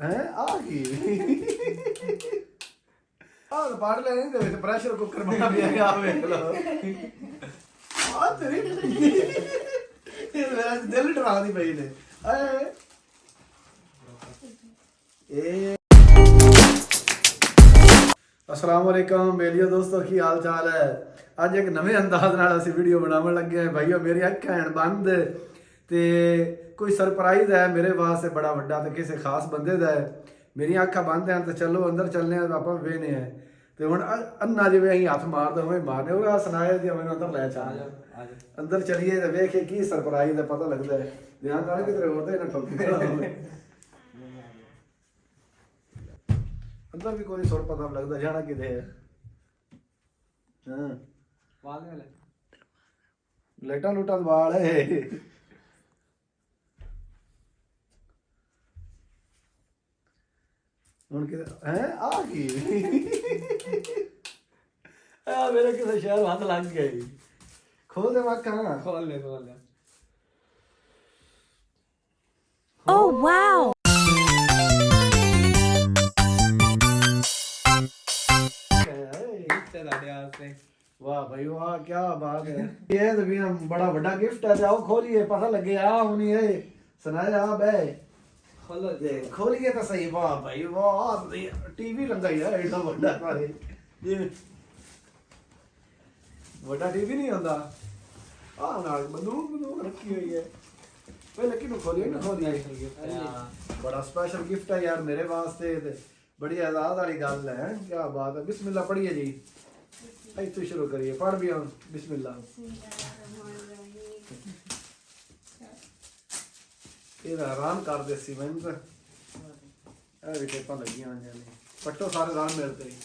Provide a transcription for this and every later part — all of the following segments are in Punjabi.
हैं आ गई आ पढ़ लेने दे विच प्रेशर कुकर बना दिया गया देख लो आ तेरी ये मेरा दिल डरा दी पई ने ए अस्सलाम वालेकुम बेलियो दोस्तों की हाल चाल है। अज एक नवे अंदाज नाल असीं वीडियो बनावन लगे हैं भाईओ। मेरी अखां हैं बंद ते कोई सरप्राइज है मेरे वास्ते बड़ा वड्डा ते किसी खास बंदे दा है। मेरी अखां बंद हैं तो चलो अंदर चलने आपां वेने हैं ते हुण अन्ना जिवें असीं हत्थ मारदे उवें मारने ओह सुनाया जी मैनूं अंदर लै चल अंदर चलिए ते वेखिए की सरप्राइज है पता लगदा है। ध्यान नाल किधरे होर ते ना ठोकी अंदर भी कोई सुर पता लगता जाना कि लाइटा लूटा वाल है आ गई मेरे किसी शहर हाथ लग गई। खोल दे मक्का खोल ले Oh wow! वाह भाई वाह क्या बात है। ये तो भी बड़ा बड़ा गिफ्ट है। आओ खोलिए पता लगे आ हुनी है सुनाया बे खोलो दे खोलिए तो सही। वाह भाई वाह टीवी लगा है एडा बड़ा सारे ये बड़ा टीवी नहीं होता आ नाल बंदूक रखी हुई है। पहले किनु खोलिए ना खोलिए बड़ा स्पेशल गिफ्ट है यार मेरे वास्ते ते बड़ी आजाद वाली गल है। क्या बात है। बिस्मिल्लाह पढ़िए जी तो शुरू करिए पढ़ भी हम बिस्मिल्लाह। ये हैरान कर दे सी मैं तो भी टेपा लगी ने पट्टो सारे रान मिलते ही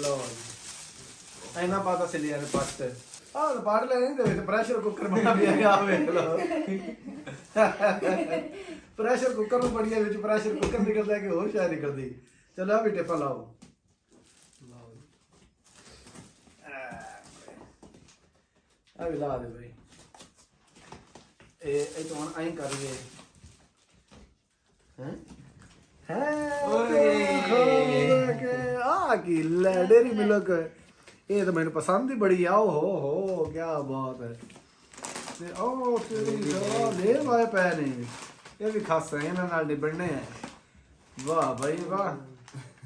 लो ऐना पता चली यार पट्ट पढ़ लेने दे प्रेशर कुकर बना दिया गया देख लो प्रेशर कुकर में बढ़िया विच प्रेशर कुकर निकलता है कि और शायद निकलती। चलो अभी टेपा लाओ अभी ला दे भाई ए तो हम आई करिए हैं आ की डेरी मिल्क ये तो मैंने पसंद ही बड़ी आओ हो क्या बात है। ओ तेरी ले वाए पैने ये भी खास है इन्हां नाल निबड़ने हैं। वाह भाई वाह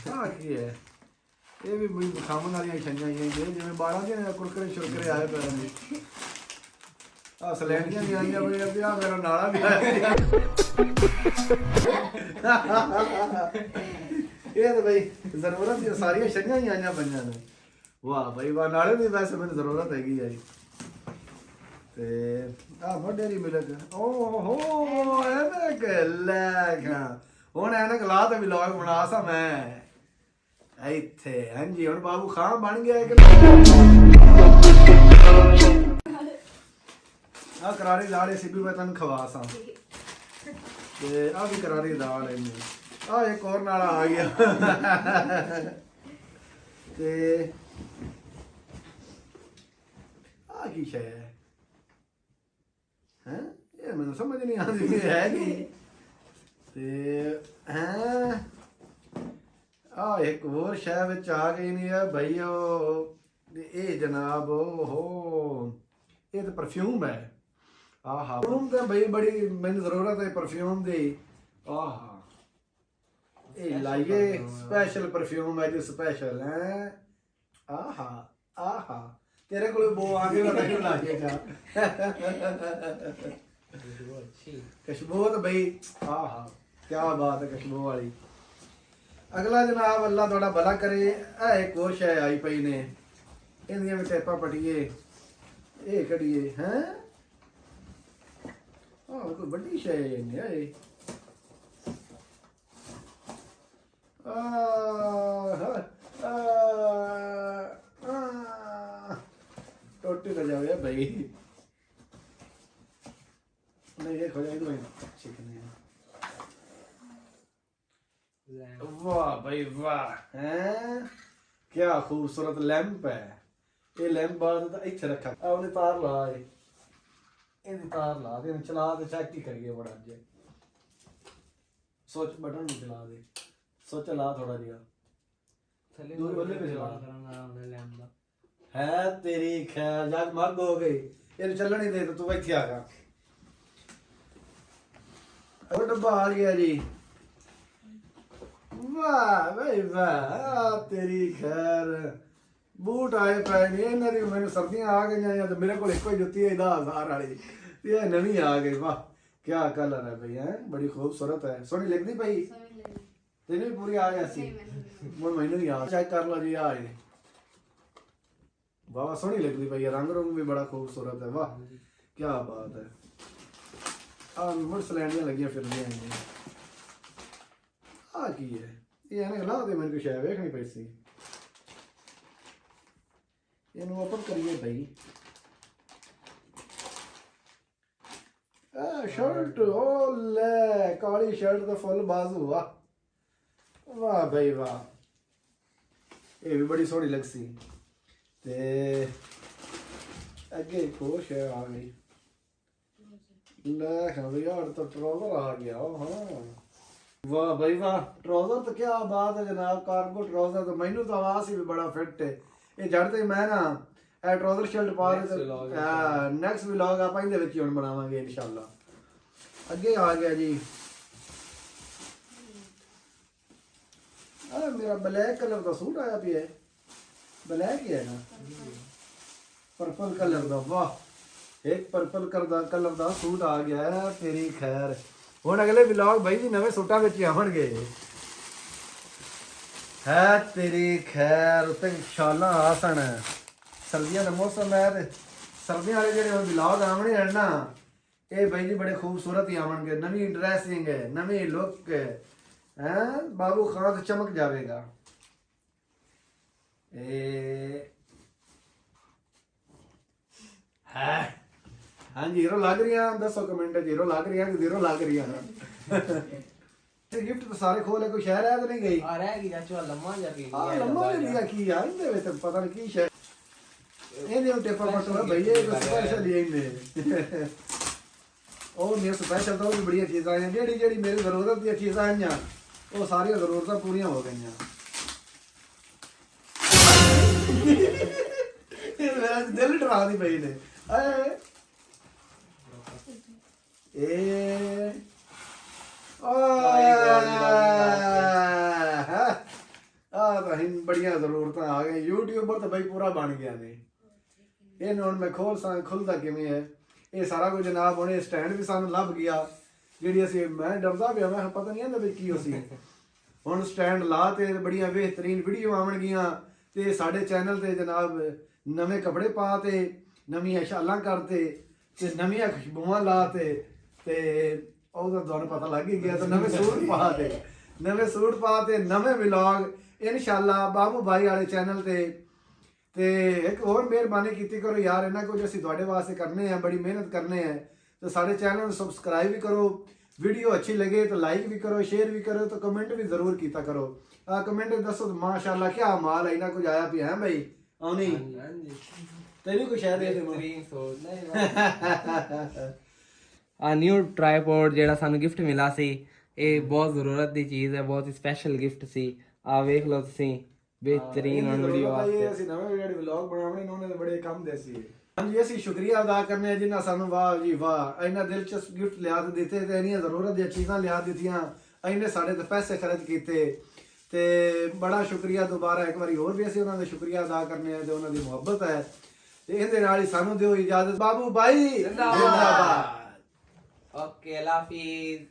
क्या की है ये भी बड़ी खामन वाली छंजां ये जिवें 12 के कुरकुरे शुरकुरे आए पैन दे आ सलैंडियां भी आईयां भाई अभी आ मेरा नाला भी आया ये तो भाई जरूरत दी सारी छंजां ही आईयां पंजां ने। वाह भाई वाह नाले दी वैसे मैंने जरूरत हैगी है ते आ डेरी मिलक ओ हो एनक लैगा हुण एनक ला ते भी लॉग बना सा मैं इत्थे हां जी हुण बाबू खान बन गया कि आ करारी दाल सी भी मैं तन खवा सा ते आ भी करारी दाल है आ एक और नाला आ गया ते आ की शय है ये मैंने समझ नहीं आती है कि ते हैं आ एक और शय विच आ गई नहीं है भाईओ ये जनाब हो ये तो परफ्यूम है। आहा परफ्यूम तो भाई बड़ी मैंने जरूरत है परफ्यूम दी। आहा ये लाइए स्पेशल परफ्यूम है जो स्पेशल है। आहा आहा तेरे को बो आगे बता क्यों लाइएगा खुशबू तो भाई आहा क्या बात है खुशबू वाली। अगला जनाब अल्लाह थोड़ा भला करे एक और शय आई पई ने इंदियां भी टेपा पटिए ये कड़िए हैं कोई बड़ी शय है टोटी तो जाओ यार भाई नहीं ये खो जाएगी चिकन वाह भाई वाह हैं क्या खूबसूरत लैंप है। ਇਹ ਲੈਂਪ ਬਾਹਰ ਤਾਂ ਇੱਥੇ ਰੱਖਾ ਆ ਉਹਨੇ ਤਾਰ ਲਾ ਇਹਦੀ ਤਾਰ ਲਾ ਤੇ ਇਹਨੂੰ ਚਲਾ ਤੇ ਚੈੱਕ ਹੀ ਕਰੀਏ ਬੜਾ ਅੱਜ ਸੋਚ ਬਟਨ ਨੂੰ ਚਲਾ ਦੇ ਸੋਚ ਲਾ ਥੋੜਾ ਜਿਹਾ ਥੱਲੇ ਦੂਰ ਬੱਲੇ ਤੇ ਚਲਾ ਕਰਾਂਗਾ ਉਹਨੇ ਲੈਂਪ ਦਾ ਹੈ ਤੇਰੀ ਖੈਰ ਜਗ ਮੱਗ ਹੋ ਗਈ ਇਹਨੂੰ ਚੱਲਣ ਹੀ ਦੇ ਤੇ ਤੂੰ ਇੱਥੇ ਆ ਗਿਆ ਉਹ ਡੱਬਾ ਆ ਗਿਆ ਜੀ ਵਾਹ ਬਈ ਵਾਹ ਆ ਤੇਰੀ ਖੈਰ ਬੂਟ ਆਏ ਪਏ ਨੇ ਇਹਨਾਂ ਦੀ ਮੈਨੂੰ ਸਰਦੀਆਂ ਆ ਗਈਆਂ ਜਾਂ ਤੇ ਮੇਰੇ ਕੋਲ ਇੱਕੋ ਹੀ ਜੁੱਤੀ ਹੈ 10,000 ਵਾਲੀ ਤੇ ਇਹ ਨਵੀਂ ਆ ਗਈ ਵਾਹ ਕੀ ਕਲਰ ਹੈ ਭਈ ਹੈ ਬੜੀ ਖੂਬਸੂਰਤ ਹੈ ਸੋਹਣੀ ਲੱਗਦੀ ਪਈ ਤੈਨੂੰ ਵੀ ਪੂਰੀ ਆ ਗਿਆ ਸੀ ਹੁਣ ਮੈਨੂੰ ਵੀ ਆ ਚੈੱਕ ਕਰ ਲਓ ਜੀ ਆ ਇਹ ਵਾਹ ਸੋਹਣੀ ਲੱਗਦੀ ਪਈ ਹੈ ਰੰਗ ਰੰਗ ਵੀ ਬੜਾ ਖੂਬਸੂਰਤ ਹੈ ਵਾਹ ਕੀ ਬਾਤ ਹੈ ਆ ਮੁਰਸਲੈਂਡੀਆਂ ਲੱਗੀਆਂ ਫਿਰਦੀਆਂ ਨੇ ਆ ਕੀ ਹੈ ਇਹ ਐਨਕ ਲਾ ਦੇ ਮੈਨੂੰ ਕੁਛ ਹੈ ਵੇਖਣੀ ਪਈ ਸੀ ਇਹਨੂੰ ਓਪਨ ਕਰੀਏ ਭਾਈ ਆ ਸ਼ਰਟ ਓ ਲੈ ਕਾਲੀ ਸ਼ਰਟ ਦਾ ਫੁੱਲ ਬਾਜ਼ੂ ਵਾਹ ਵਾਹ ਭਾਈ ਵਾਹ ਇਹ ਵੀ ਬੜੀ ਸੋਹਣੀ ਲੱਗਸੀ ਤੇ ਅੱਗੇ ਖੁਸ਼ ਹੈ ਆ ਗਈ ਲੈ ਹਾਂ ਯਾਰ ਤਾਂ ਟਰਾਊਜ਼ਰ ਆ ਗਿਆ ਹਾਂ ਵਾਹ ਭਾਈ ਵਾਹ ਟਰਾਊਜ਼ਰ ਤਾਂ ਕੀ ਬਾਤ ਹੈ ਜਨਾਬ ਕਾਰਗੋ ਟਰਾਊਜ਼ਰ ਤਾਂ ਮੈਨੂੰ ਤਾਂ ਆਵਾਜ਼ ਸੀ ਵੀ ਬੜਾ ਫਿੱਟ ਹੈ ਇਹ ਜੜ ਤੇ ਮੈਂ ਨਾ ਇਹ ਟਰਾਊਜ਼ਰ ਸ਼ਰਟ ਪਾ ਕੇ ਨੈਕਸਟ ਵਲੌਗ ਆਪਾਂ ਇਹਦੇ ਵਿੱਚ ਹੀ ਹੁਣ ਬਣਾਵਾਂਗੇ ਇਨਸ਼ਾਅੱਲਾ ਅੱਗੇ ਆ ਗਿਆ ਜੀ ਆ ਮੇਰਾ ਬਲੈਕ ਕਲਰ ਦਾ ਸੂਟ ਆਇਆ ਪਿਆ ਬਲੈਕ ਹੀ ਹੈ ਨਾ ਪਰਪਲ ਕਲਰ ਦਾ ਵਾਹ ਇੱਕ ਪਰਪਲ ਕਲਰ ਦਾ ਸੂਟ ਆ ਗਿਆ ਹੈ ਤੇਰੀ ਖੈਰ ਹੁਣ ਅਗਲੇ ਵਲੌਗ ਬਾਈ ਜੀ ਨਵੇਂ ਸੂਟਾਂ ਵਿੱਚ ਹੀ ਆਉਣਗੇ ਹੈ ਤੇਰੀ ਖੈਰ ਉੱਤੇ ਸ਼ਾਲਾਂ ਆਸਣ ਸਰਦੀਆਂ ਦਾ ਮੌਸਮ ਹੈ ਤੇ ਸਰਦੀਆਂ ਵਾਲੇ ਜਿਹੜੇ ਵਲੌਗ ਆਉਣੇ ਹਨ ਨਾ ਇਹ ਬਾਈ ਜੀ ਬੜੇ ਖੂਬਸੂਰਤ ਹੀ ਆਉਣਗੇ ਨਵੀਂ ਡਰੈਸਿੰਗ ਹੈ ਨਵੀਂ ਲੁੱਕ ਹੈ ਬਾਬੂ ਖਾਨ ਤੋਂ ਚਮਕ ਜਾਵੇਗਾ ਇਹ ਹੈ ਹਾਂਜੀ ਹੀਰੋ ਲੱਗ ਰਹੀਆਂ ਦੱਸੋ ਕਮੈਂਟ ਚ ਹੀਰੋ ਲੱਗ ਰਹੀਆਂ ਕਿ ਜ਼ੀਰੋ ਲੱਗ ਰਹੀਆਂ ਤੇ ਗਿਫਟ ਤਾਂ ਸਾਰੇ ਖੋਲੇ ਕੋਈ ਸ਼ਹਿਰ ਹੈ ਤਾਂ ਨਹੀਂ ਗਈ ਆ ਰਹਿ ਗਈ ਚਾਚੂ ਲੰਮਾ ਜਾ ਕੇ ਆ ਲੰਮਾ ਜਿਹਾ ਕੀ ਆ ਇਹਦੇ ਵਿੱਚ ਪਤਾ ਨਹੀਂ ਕੀ ਸ਼ਹਿਰ ਇਹਦੇ ਉੱਤੇ ਪਟਵਾ ਭਈਏ ਇਹ ਸਪੈਸ਼ਲ ਹੀ ਇਹਨੇ ਉਹ ਨੇ ਸਪੈਸ਼ਲ ਤਾਂ ਉਹ ਵੀ ਬੜੀਆਂ ਚੀਜ਼ਾਂ ਆਈਆਂ ਜਿਹੜੀ ਮੇਰੀ ਜ਼ਰੂਰਤ ਦੀਆਂ ਚੀਜ਼ਾਂ ਆਈਆਂ ਉਹ ਸਾਰੀਆਂ ਜ਼ਰੂਰਤਾਂ ਪੂਰੀਆਂ ਹੋ ਗਈਆਂ ਇਹ ਮੇਰਾ ਦਿਲ ਡਰਾ ਦੀ ਪਈ ਨੇ ਆਏ ਇਹ ਆ ਤਾਂ hin ਬੜੀਆਂ ਜ਼ਰੂਰਤਾਂ ਆ ਗਈਆਂ ਯੂਟਿਊਬਰ ਤਾਂ ਬਈ ਪੂਰਾ ਬਣ ਗਿਆ ਨੇ ਇਹਨੂੰ ਹੁਣ ਮੈਂ ਖੁੱਲਦਾ ਕਿਵੇਂ ਹੈ ਇਹ ਸਾਰਾ ਕੁਝ ਜਨਾਬ ਹੁਣ ਇਹ ਸਟੈਂਡ ਵੀ ਸਾਨੂੰ ਲੱਭ ਗਿਆ ਜਿਹੜੀ ਅਸੀਂ ਮੈਂ ਡਰਦਾ ਪਿਆ ਮੈਂ ਪਤਾ ਨਹੀਂ ਇਹਦੇ ਵਿੱਚ ਕੀ ਹੋ ਸੀ ਹੁਣ ਸਟੈਂਡ ਲਾ ਤੇ ਬੜੀਆਂ ਬਿਹਤਰੀਨ ਵੀਡੀਓ ਆਉਣਗੀਆਂ ਤੇ ਸਾਡੇ ਚੈਨਲ ਤੇ ਜਨਾਬ ਨਵੇਂ ਕੱਪੜੇ ਪਾ ਤੇ ਨਵੀਆਂ ਸ਼ਾਲਾਂ ਕਰਤੇ ਤੇ ਨਵੀਆਂ ਖੁਸ਼ਬੂਆਂ ਲਾ ਤੇ ਉਹਦਾ ਤੁਹਾਨੂੰ ਪਤਾ ਲੱਗ ਹੀ ਗਿਆ ਤਾਂ ਨਵੇਂ ਸੂਟ ਪਾ ਤੇ ਨਵੇਂ ਵਲੌਗ ਇਨਸ਼ਾਅੱਲਾ ਬਾਬੂ ਭਾਈ ਵਾਲੇ ਚੈਨਲ ਤੇ ਇੱਕ ਹੋਰ ਮਿਹਰਬਾਨੀ ਕੀਤੀ ਕਰੋ ਯਾਰ ਇਹਨਾਂ ਕੁਝ ਅਸੀਂ ਤੁਹਾਡੇ ਵਾਸਤੇ ਕਰਨੇ ਆ ਬੜੀ ਮਿਹਨਤ ਕਰਨੇ ਆ ਤੇ ਸਾਡੇ ਚੈਨਲ ਨੂੰ ਸਬਸਕ੍ਰਾਈਬ ਵੀ ਕਰੋ ਵੀਡੀਓ ਅੱਛੀ ਲੱਗੇ ਤਾਂ ਲਾਈਕ ਵੀ ਕਰੋ ਸ਼ੇਅਰ ਵੀ ਕਰੋ ਤਾਂ ਕਮੈਂਟ ਵੀ ਜ਼ਰੂਰ ਕੀਤਾ ਕਰੋ ਕਮੈਂਟ ਦੱਸੋ ਮਾਸ਼ਾਅੱਲਾ ਕੀ ਮਾਲ ਹੈ ਇਹਨਾਂ ਕੁਝ ਆਇਆ ਪਿਆ ਹੈ ਭਾਈ ਆਉਣੀ ਹਾਂਜੀ ਤੈਨੂੰ ਕੁਝ ਹੈ ਦੇ ਬੇਹਤਰੀਨ ਸੋਚ ਨਹੀਂ ਆ ਨਿਊ ਟ੍ਰਾਈਪੋਡ ਜਿਹੜਾ ਸਾਨੂੰ ਗਿਫਟ ਮਿਲਾ ਸੀ ਇਹ ਬਹੁਤ ਜ਼ਰੂਰਤ ਦੀ ਚੀਜ਼ ਹੈ ਬਹੁਤ ਹੀ ਸਪੈਸ਼ਲ ਗਿਫਟ ਸੀ ਆ ਵੇਖ ਲਓ ਤੁਸੀਂ ਬਿਹਤਰੀਨ ਵੀਡੀਓ ਵਾਸਤੇ ਅਸੀਂ ਨਵੇਂ ਜਿਹੜੇ ਵਲੌਗ ਬਣਾਉਣੇ ਨੇ ਉਹਨਾਂ ਦੇ ਬੜੇ ਕੰਮ ਦੇ ਸੀ ਹਾਂਜੀ ਅਸੀਂ ਸ਼ੁਕਰੀਆ ਅਦਾ ਕਰਨੇ ਆ ਜਿਨ੍ਹਾਂ ਸਾਨੂੰ ਵਾਹ ਜੀ ਵਾਹ ਇਹਨਾਂ ਦਿਲਚਸਪ ਗਿਫਟ ਲਿਆ ਕੇ ਦਿੱਤੇ ਤੇ ਇੰਨੀਆਂ ਜ਼ਰੂਰਤ ਦੀਆਂ ਚੀਜ਼ਾਂ ਲਿਆ ਦਿੱਤੀਆਂ ਇੰਨੇ ਸਾਡੇ ਤੇ ਪੈਸੇ ਖਰਚ ਕੀਤੇ ਤੇ ਬੜਾ ਸ਼ੁਕਰੀਆ ਦੁਬਾਰਾ ਇੱਕ ਵਾਰੀ ਹੋਰ ਵੀ ਅਸੀਂ ਉਹਨਾਂ ਦਾ ਸ਼ੁਕਰੀਆ ਅਦਾ ਕਰਨੇ ਆ ਤੇ ਉਹਨਾਂ ਦੀ ਮੁਹੱਬਤ ਹੈ ਤੇ ਇਹਦੇ ਨਾਲ ਹੀ ਸਾਨੂੰ ਦਿਓ ਇਜਾਜ਼ਤ ਬਾਬੂ ਭਾਈ ਜ਼ਿੰਦਾਬਾਦ ਓਕੇ ਅੱਲਾ ਹਾਫਿਜ਼